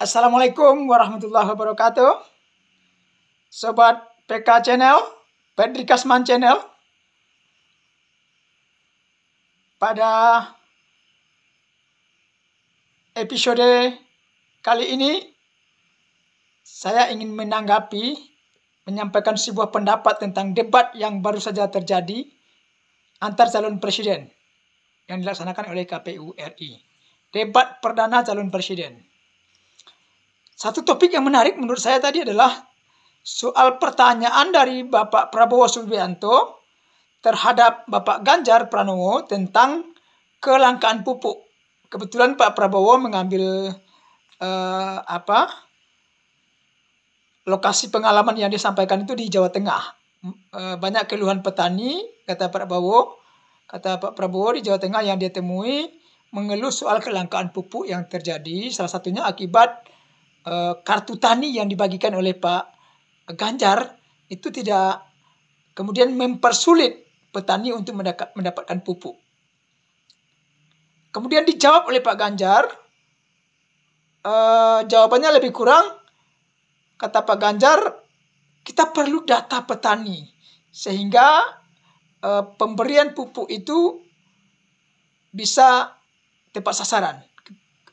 Assalamualaikum warahmatullahi wabarakatuh. Sobat PK Channel, Pedri Kasman Channel. Pada episode kali ini, saya ingin menyampaikan sebuah pendapat tentang debat yang baru saja terjadi antar calon presiden yang dilaksanakan oleh KPU RI. Debat perdana calon presiden. Satu topik yang menarik menurut saya tadi adalah soal pertanyaan dari Bapak Prabowo Subianto terhadap Bapak Ganjar Pranowo tentang kelangkaan pupuk. Kebetulan Pak Prabowo mengambil lokasi pengalaman yang disampaikan itu di Jawa Tengah. Banyak keluhan petani, kata Pak Prabowo di Jawa Tengah yang dia temui mengeluh soal kelangkaan pupuk yang terjadi. Salah satunya akibat kartu tani yang dibagikan oleh Pak Ganjar itu tidak kemudian mempersulit petani untuk mendapatkan pupuk. Kemudian dijawab oleh Pak Ganjar, jawabannya lebih kurang, kata Pak Ganjar, kita perlu data petani sehingga pemberian pupuk itu bisa tepat sasaran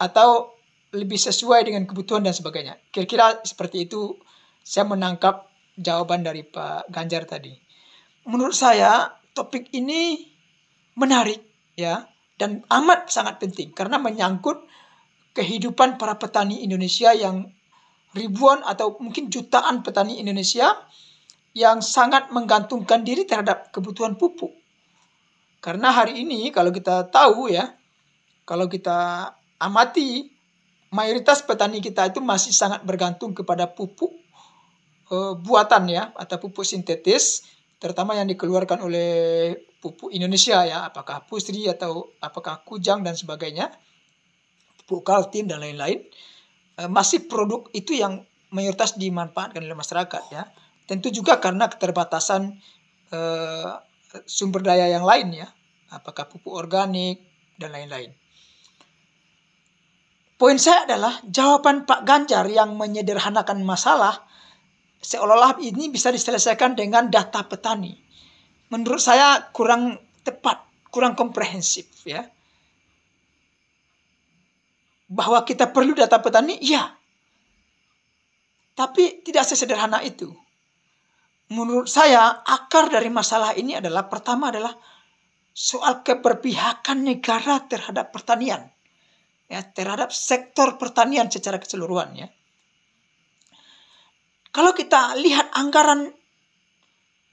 atau lebih sesuai dengan kebutuhan dan sebagainya. Kira-kira seperti itu saya menangkap jawaban dari Pak Ganjar tadi. Menurut saya topik ini menarik ya dan amat sangat penting karena menyangkut kehidupan para petani Indonesia yang ribuan atau mungkin jutaan petani Indonesia yang sangat menggantungkan diri terhadap kebutuhan pupuk. Karena hari ini kalau kita tahu ya, kalau kita amati, mayoritas petani kita itu masih sangat bergantung kepada pupuk buatan ya, atau pupuk sintetis, terutama yang dikeluarkan oleh pupuk Indonesia ya, apakah Pusri atau apakah Kujang dan sebagainya, pupuk Kaltim dan lain-lain. Masih produk itu yang mayoritas dimanfaatkan oleh masyarakat ya. Tentu juga karena keterbatasan sumber daya yang lain ya, apakah pupuk organik dan lain-lain. Poin saya adalah jawaban Pak Ganjar yang menyederhanakan masalah seolah-olah ini bisa diselesaikan dengan data petani. Menurut saya kurang tepat, kurang komprehensif ya. Bahwa kita perlu data petani, iya. Tapi tidak sesederhana itu. Menurut saya akar dari masalah ini adalah pertama adalah soal keberpihakan negara terhadap pertanian. Ya, terhadap sektor pertanian secara keseluruhan ya. Kalau kita lihat anggaran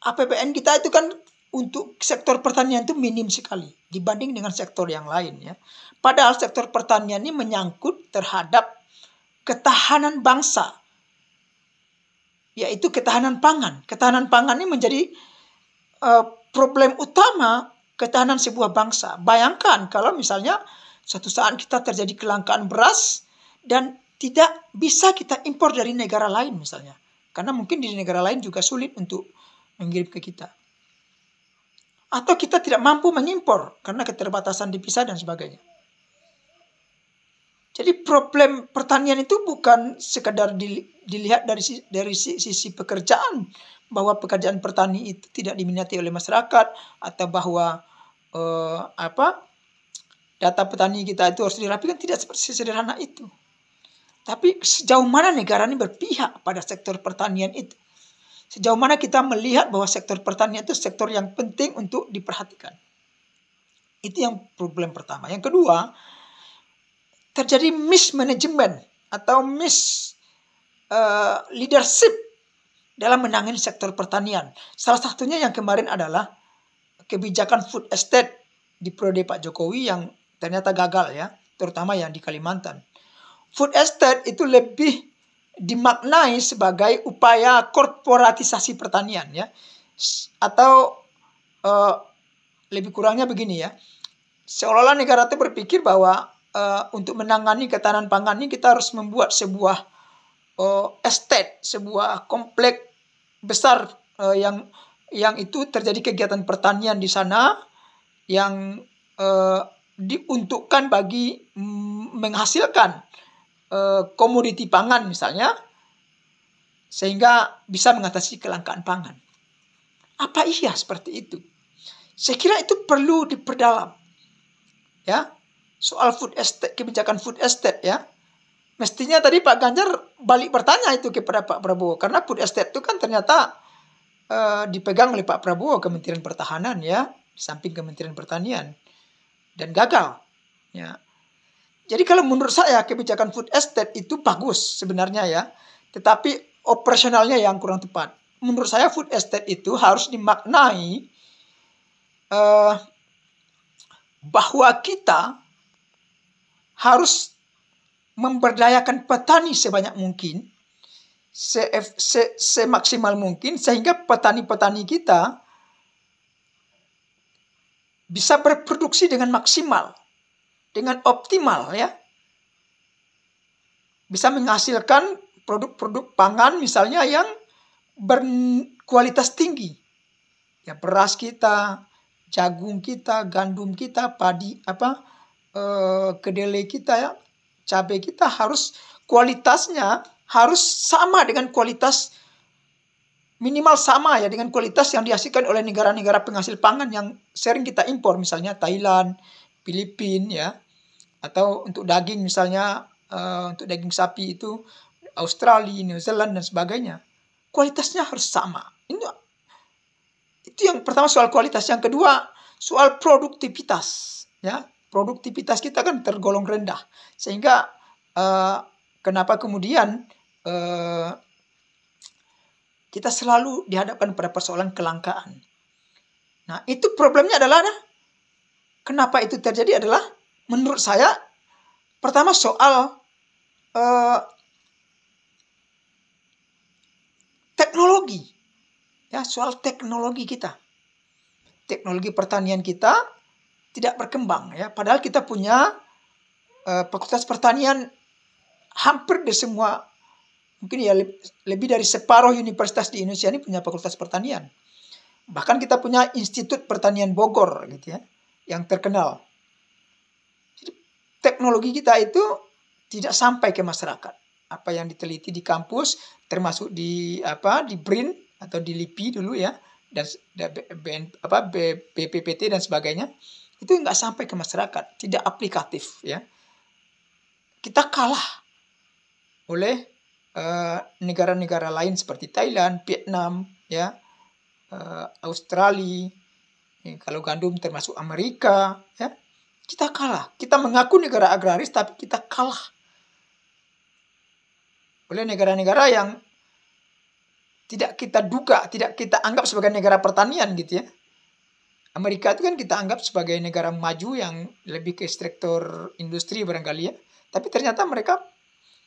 APBN kita itu kan untuk sektor pertanian itu minim sekali dibanding dengan sektor yang lain ya. Padahal sektor pertanian ini menyangkut terhadap ketahanan bangsa, yaitu ketahanan pangan. Ketahanan pangan ini menjadi problem utama ketahanan sebuah bangsa. Bayangkan kalau misalnya suatu saat kita terjadi kelangkaan beras dan tidak bisa kita impor dari negara lain misalnya. Karena mungkin di negara lain juga sulit untuk mengirim ke kita. Atau kita tidak mampu mengimpor karena keterbatasan devisa dan sebagainya. Jadi problem pertanian itu bukan sekadar dilihat dari sisi pekerjaan, bahwa pekerjaan petani itu tidak diminati oleh masyarakat, atau bahwa data petani kita itu harus dirapikan, tidak seperti sederhana itu. Tapi sejauh mana negara ini berpihak pada sektor pertanian itu? Sejauh mana kita melihat bahwa sektor pertanian itu sektor yang penting untuk diperhatikan? Itu yang problem pertama. Yang kedua, terjadi mismanagement atau leadership dalam menangani sektor pertanian. Salah satunya yang kemarin adalah kebijakan food estate di periode Pak Jokowi yang ternyata gagal ya, terutama yang di Kalimantan. Food estate itu lebih dimaknai sebagai upaya korporatisasi pertanian ya, atau lebih kurangnya begini ya, seolah-olah negara itu berpikir bahwa untuk menangani ketahanan pangan ini kita harus membuat sebuah estate, sebuah komplek besar yang itu terjadi kegiatan pertanian di sana yang diuntukkan bagi menghasilkan komoditi pangan misalnya, sehingga bisa mengatasi kelangkaan pangan. Apa iya seperti itu? Saya kira itu perlu diperdalam. Ya, soal food estate, kebijakan food estate ya. Mestinya tadi Pak Ganjar balik bertanya itu kepada Pak Prabowo, karena food estate itu kan ternyata dipegang oleh Pak Prabowo, Kementerian Pertahanan ya, di samping Kementerian Pertanian, dan gagal. Ya. Jadi kalau menurut saya kebijakan food estate itu bagus sebenarnya ya, tetapi operasionalnya yang kurang tepat. Menurut saya food estate itu harus dimaknai bahwa kita harus memberdayakan petani sebanyak mungkin, semaksimal mungkin, sehingga petani-petani kita bisa berproduksi dengan maksimal, dengan optimal ya. Bisa menghasilkan produk-produk pangan misalnya yang berkualitas tinggi. Ya, beras kita, jagung kita, gandum kita, padi kedelai kita ya, cabai kita harus kualitasnya harus sama dengan kualitas, minimal sama ya dengan kualitas yang dihasilkan oleh negara-negara penghasil pangan yang sering kita impor, misalnya Thailand, Filipina ya, atau untuk daging misalnya untuk daging sapi itu Australia, New Zealand dan sebagainya. Kualitasnya harus sama. Itu yang pertama soal kualitas. Yang kedua soal produktivitas ya. Produktivitas kita kan tergolong rendah, sehingga kenapa kemudian kita selalu dihadapkan pada persoalan kelangkaan. Nah, itu problemnya adalah kenapa itu terjadi adalah menurut saya pertama soal teknologi. Ya, soal teknologi kita. Teknologi pertanian kita tidak berkembang ya, padahal kita punya fakultas pertanian hampir di semua, mungkin ya lebih dari separuh universitas di Indonesia ini punya fakultas pertanian. Bahkan kita punya Institut Pertanian Bogor gitu ya, yang terkenal. Jadi, teknologi kita itu tidak sampai ke masyarakat. Apa yang diteliti di kampus, termasuk di BRIN atau di LIPI dulu ya, dan BPPT dan sebagainya, itu nggak sampai ke masyarakat, tidak aplikatif ya. Kita kalah oleh negara-negara lain seperti Thailand, Vietnam ya, Australia, kalau gandum termasuk Amerika ya. Kita kalah. Kita mengaku negara agraris tapi kita kalah oleh negara-negara yang tidak kita duga, tidak kita anggap sebagai negara pertanian gitu ya. Amerika itu kan kita anggap sebagai negara maju yang lebih ke struktur industri barangkali ya. Tapi ternyata mereka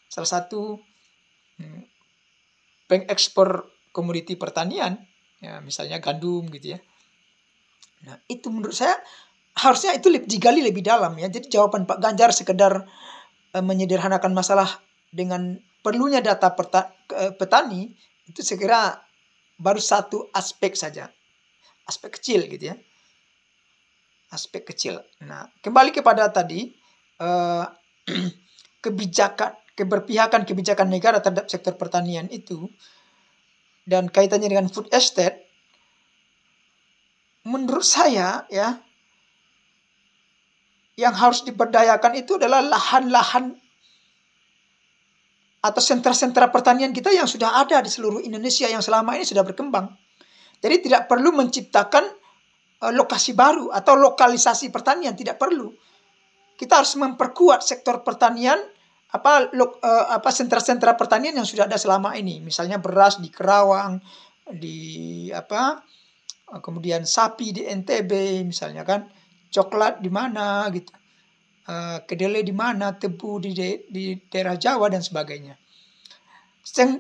salah satu pengekspor komoditi pertanian, ya, misalnya gandum gitu ya. Nah, itu menurut saya harusnya itu digali lebih dalam ya. Jadi jawaban Pak Ganjar sekedar menyederhanakan masalah dengan perlunya data petani, itu saya kira baru satu aspek saja. Aspek kecil gitu ya. Aspek kecil. Nah, kembali kepada tadi keberpihakan kebijakan negara terhadap sektor pertanian itu dan kaitannya dengan food estate, menurut saya ya, yang harus diberdayakan itu adalah lahan-lahan atau sentra-sentra pertanian kita yang sudah ada di seluruh Indonesia yang selama ini sudah berkembang. Jadi tidak perlu menciptakan lokasi baru atau lokalisasi pertanian, tidak perlu. Kita harus memperkuat sektor pertanian, sentra-sentra pertanian yang sudah ada selama ini. Misalnya beras di Kerawang, kemudian sapi di NTB misalnya kan, coklat di mana gitu, kedelai di mana, tebu di daerah Jawa dan sebagainya.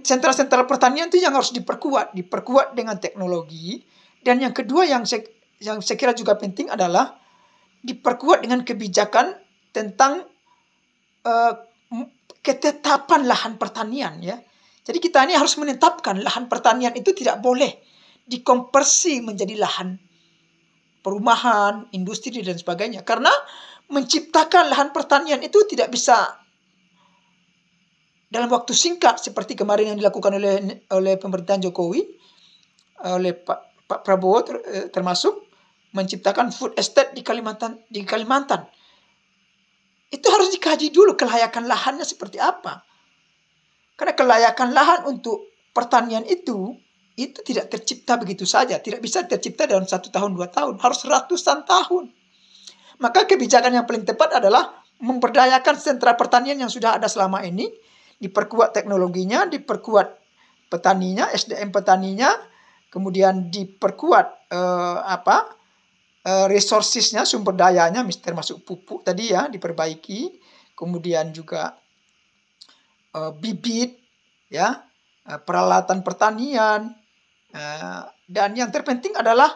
Sentra-sentra pertanian itu yang harus diperkuat dengan teknologi. Dan yang kedua yang saya kira juga penting adalah diperkuat dengan kebijakan tentang ketetapan lahan pertanian ya. Jadi kita ini harus menetapkan lahan pertanian itu tidak boleh dikonversi menjadi lahan perumahan, industri dan sebagainya. Karena menciptakan lahan pertanian itu tidak bisa dalam waktu singkat seperti kemarin yang dilakukan oleh pemerintahan Jokowi, oleh Pak Prabowo termasuk menciptakan food estate di Kalimantan. Itu harus dikaji dulu kelayakan lahannya seperti apa. Karena kelayakan lahan untuk pertanian itu tidak tercipta begitu saja. Tidak bisa tercipta dalam 1 tahun, 2 tahun. Harus ratusan tahun. Maka kebijakan yang paling tepat adalah memberdayakan sentra pertanian yang sudah ada selama ini, diperkuat teknologinya, diperkuat petaninya, SDM petaninya, kemudian diperkuat resourcesnya, sumber dayanya, termasuk pupuk tadi ya, diperbaiki, kemudian juga bibit, ya, peralatan pertanian, dan yang terpenting adalah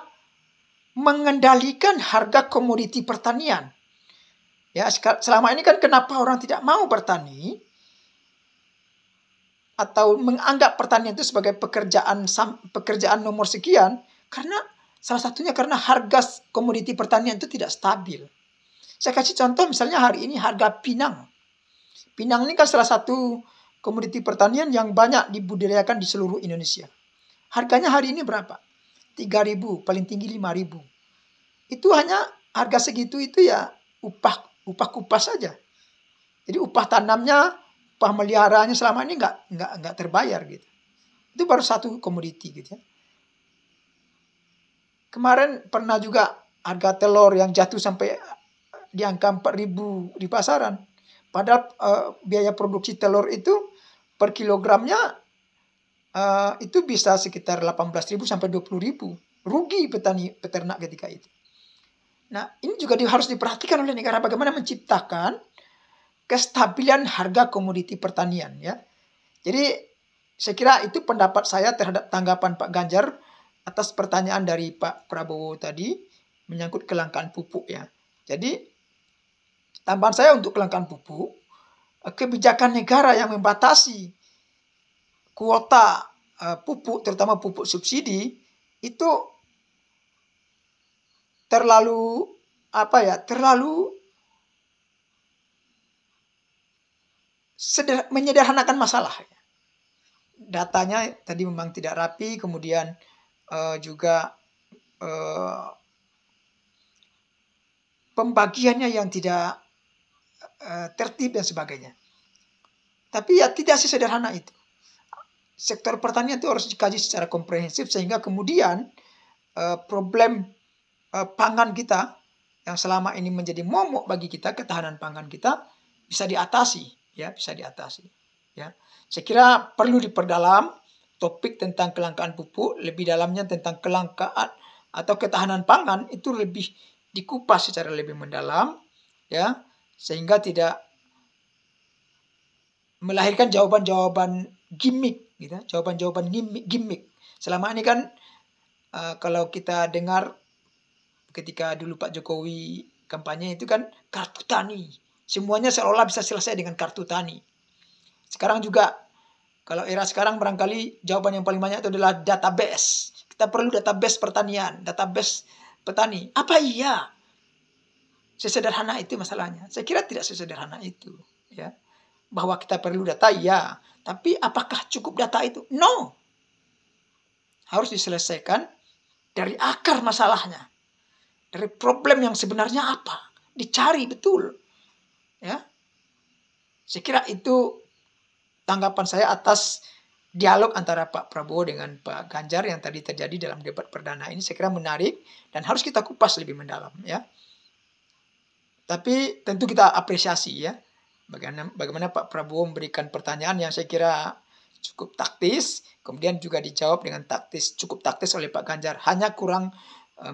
mengendalikan harga komoditi pertanian. Ya, selama ini kan kenapa orang tidak mau bertani atau menganggap pertanian itu sebagai pekerjaan nomor sekian, karena salah satunya karena harga komoditi pertanian itu tidak stabil. Saya kasih contoh misalnya hari ini harga pinang. Pinang ini kan salah satu komoditi pertanian yang banyak dibudidayakan di seluruh Indonesia. Harganya hari ini berapa? 3.000, paling tinggi 5.000. Itu hanya harga segitu itu ya upah kupas saja. Jadi upah tanamnya, upah meliharanya selama ini nggak terbayar gitu. Itu baru satu komoditi gitu ya. Kemarin pernah juga harga telur yang jatuh sampai di angka 4.000 di pasaran. Padahal biaya produksi telur itu per kilogramnya itu bisa sekitar 18.000 sampai 20.000. Rugi peternak ketika itu. Nah, ini juga harus diperhatikan oleh negara bagaimana menciptakan kestabilan harga komoditi pertanian ya. Jadi saya kira itu pendapat saya terhadap tanggapan Pak Ganjar atas pertanyaan dari Pak Prabowo tadi menyangkut kelangkaan pupuk ya. Jadi tambahan saya untuk kelangkaan pupuk, kebijakan negara yang membatasi kuota pupuk, terutama pupuk subsidi, itu terlalu menyederhanakan masalah. Datanya tadi memang tidak rapi, kemudian juga pembagiannya yang tidak tertib dan sebagainya. Tapi ya tidak sesederhana itu. Sektor pertanian itu harus dikaji secara komprehensif sehingga kemudian problem pangan kita yang selama ini menjadi momok bagi kita, ketahanan pangan kita bisa diatasi ya, bisa diatasi ya. Saya kira perlu diperdalam topik tentang kelangkaan pupuk, lebih dalamnya tentang kelangkaan atau ketahanan pangan itu lebih dikupas secara lebih mendalam ya, sehingga tidak melahirkan jawaban-jawaban gimmick gitu, jawaban-jawaban gimmick. Selama ini kan kalau kita dengar ketika dulu Pak Jokowi kampanye itu kan kartu tani. Semuanya seolah bisa selesai dengan kartu tani. Sekarang juga kalau era sekarang barangkali jawaban yang paling banyak itu adalah database. Kita perlu database pertanian, database petani. Apa iya sesederhana itu masalahnya? Saya kira tidak sesederhana itu ya. Bahwa kita perlu data ya, tapi apakah cukup data itu? No. Harus diselesaikan dari akar masalahnya. Dari problem yang sebenarnya apa? Dicari betul. Ya. Saya kira itu tanggapan saya atas dialog antara Pak Prabowo dengan Pak Ganjar yang tadi terjadi dalam debat perdana ini. Saya kira menarik dan harus kita kupas lebih mendalam ya. Tapi tentu kita apresiasi ya. Bagaimana Pak Prabowo memberikan pertanyaan yang saya kira cukup taktis, kemudian juga dijawab dengan cukup taktis oleh Pak Ganjar, hanya kurang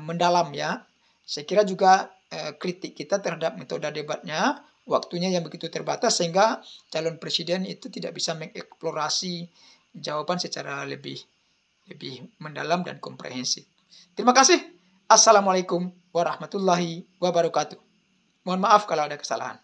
mendalam ya. Saya kira juga kritik kita terhadap metode debatnya, waktunya yang begitu terbatas sehingga calon presiden itu tidak bisa mengeksplorasi jawaban secara lebih mendalam dan komprehensif. Terima kasih. Assalamualaikum warahmatullahi wabarakatuh. Mohon maaf kalau ada kesalahan.